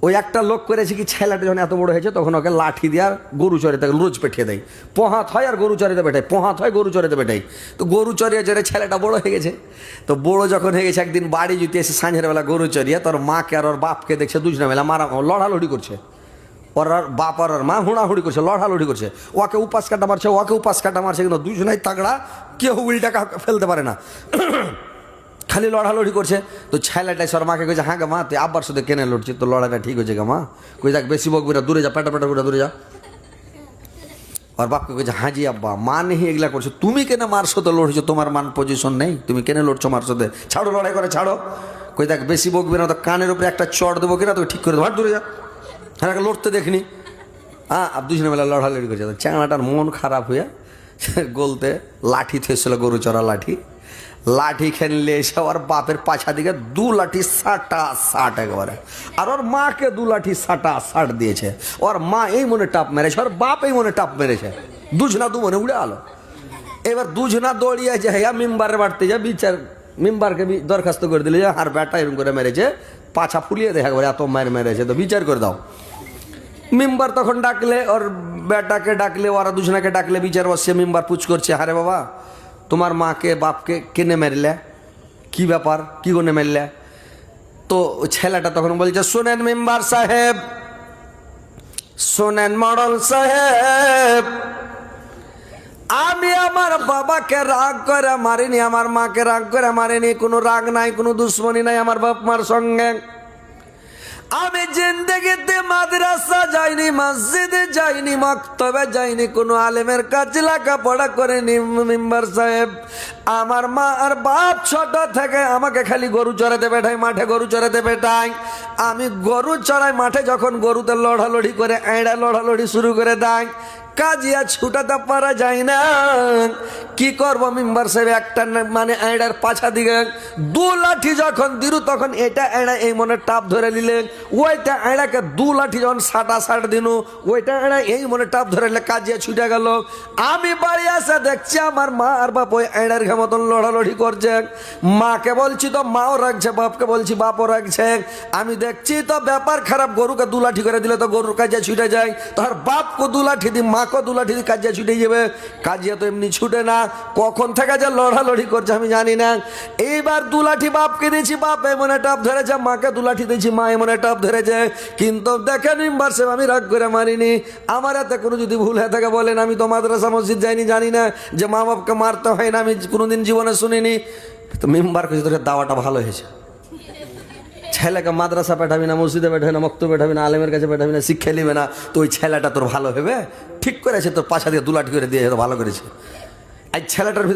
ওই একটা লোক করেছে কি, ছেলেটা যখন এত বড় হয়েছে তখন ওকে লাঠি দিয়ে আর গরু চড়াতে রোজ পেঠিয়ে দেয়। পোহাত হয় আর গরু চড়াতে বেটাই, পোহাত হয় গরু চড়াতে বেটাই। তো গরু চড়িয়ে চড়ে ছেলেটা বড় হয়ে গেছে। তো বড় যখন হয়ে গেছে, একদিন বাড়ি জুতে এসে সাঁঝের বেলা গরু চড়িয়ে তোর মাকে আর ওর বাপকে দেখছে দুজনে মেলা লড়ালড়ি করছে। ওর বাপ আর ওর মা হুড়াহুড়ি করছে, লড়ালড়ি করছে। ওকে উপাস কাটা মারছে, ওকে উপাস কাটা মারছে, কিন্তু দুজনাই তাগড়া, কেউ উল্টা ফেলতে পারে না, খালি লড়ালড়ি করছে। তো ছেলেটাই সর মাকে কইছে, হ্যাঁ গা মা তুই আব্বার সাথে কেনে লড়ছিস, তো লড়াইটা ঠিক হয়েছে গা মা। কই যাক বেশি বকবি না, দূরে যা, পেটা পেটা করে দূরে যা। আর বাপকে কইছে, হ্যাঁ জি আব্বা, মা নেই এগুলা করছো, তুমি কেন মার সাথে লড়ছো, তোমার মান পজিশন নেই, তুমি কেন লড়ছো মার সাথে, ছাড়ো লড়াই করে ছাড়ো। কই দেখ বেশি বকবি না, তো কানের উপরে একটা চড় দেবো কিনা, তোকে ঠিক করে দেবো, হাট দূরে যা। হ্যাঁ লড়তে দেখিনি। হ্যাঁ দুজনে বেলা লড়ালড়ি করছে। চ্যাংড়াটার মন খারাপ হয়ে গলতে লাঠি থেছিল, গরু চড়া লাঠি, লাঠি খেললে এসে ওর বাপের পাছা দিকে 2 লাঠি সাটা সাট একবারে, আর ওর মাকে 2 লাঠি সাটা সাট দিয়েছে। ওর মা এই মনে টাপ মেরেছে, ওর বাপ এই মনে টাপ মেরেছে, দুজনা দু মনে উড়ে আলো। এবার দুজনা দৌড়িয়ে যায় মেম্বারের বাড়তে যা বিচার, মেম্বারকে দরখাস্ত করে দিলে যে আর বেটা এরকম করে মেরেছে, পাছা ফুলিয়ে দেখা করে এত মায়ের মেরেছে, তো বিচার করে দাও। মেম্বার তখন ডাকলে, ওর বেটাকে ডাকলে, ওরা দুজনাকে ডাকলে বিচার বসছে। মেম্বার পুছ করছে, আরে বাবা তোমার মাকে বাপকে কেনে মারলে, কি ব্যাপার, কি করে মারলে? তো ছেলেটা তখন বলছে, শোনেন মেম্বার সাহেব, শোনেন মডল সাহেব, আমি আমার বাবাকে রাগ করে মারিনি, আমার মাকে রাগ করে মারিনি, কোনো রাগ নাই, কোনো দুশ্মনী নাই আমার বাপ মার সঙ্গে। আমি জিন্দেগিতে মাদ্রাসা যাইনি, মসজিদে যাইনি, মক্তবে যাইনি, কোনো আলেমের কাছে লেখাপড়া করিনি মেম্বার সাহেব। আমার মা আর বাপ ছোট থেকে আমাকে খালি গরু চড়াতে বেঠায়, মাঠে গরু চড়াতে বেঠায়। আমি গরু চড়াই মাঠে, যখন গরুতে লড়ালড়ি করে এড়া লড়ালড়ি শুরু করে দেয়, কাজিয়া ছুটাতে পারা যায় না। কি করব মেম্বার সাহেব, একটা মানে এড়ার পাছা দিকে 2 লাঠি যখন দিল, তখন এটা এড়া এই মনে টাপ ধরে নিলেন, ওইটা এড়াকে 2 লাঠি যখন সাটা সাট দিনু, ওইটা এড়া এই মনে টাপ ধরে নিলে, কাজিয়া ছুটে গেল। আমি বাড়ি আসে দেখছি আমার মা আর বাপ ওই এড়ার মতন লড়ালড়ি করছে। মাকে বলছি তো মাও রাখছে, বাপকে বলছি বাপও রাখছে। আমি দেখছি তো ব্যাপার খারাপ, গরুকে 2 লাঠি করে দিলে তো গরুর কাজিয়া ছুটে যায়, তোর বাপকে 2 লাঠি দি, মাকে 2 লাঠি দি, কাজিয়া ছুটে যাবে। কাজিয়া তো এমনি ছুটে না, কখন থেকে যে লড়ালড়ি করছে আমি জানি না। এইবার 2 লাঠি বাপকে দিয়েছি, বাপ এমন টাপ ধরেছে, মাকে 2 লাঠি দিয়েছি, মা এমন টাপ ধরেছে। কিন্তু দেখেন মেম্বার সাহেব, আমি রাগ করে মারিনি। আমার এতে কোনো যদি ভুল হয়ে থাকে বলেন, আমি তো মাদ্রাসা মসজিদ যাইনি, জানি না যে মা বাপকে মারতে হয় না, আমি কোনোদিন জীবনে শুনিনি। তো মেম্বার কাছে তোর দাওয়াটা ভালো হয়েছে, ছেলেকে মাদ্রাসা পাঠাবি না, মসজিদে পাঠাবি না, মক্তবে পাঠাবি না, আলেমের কাছে পাঠাবি না, শিক্ষা নিবে না, তো ওই ছেলেটা তোর ভালো হবে। ঠিক করেছে, তোর পাশা দিয়ে 2 লাঠি করে দিয়ে ভালো করেছে। এই ছেলেটার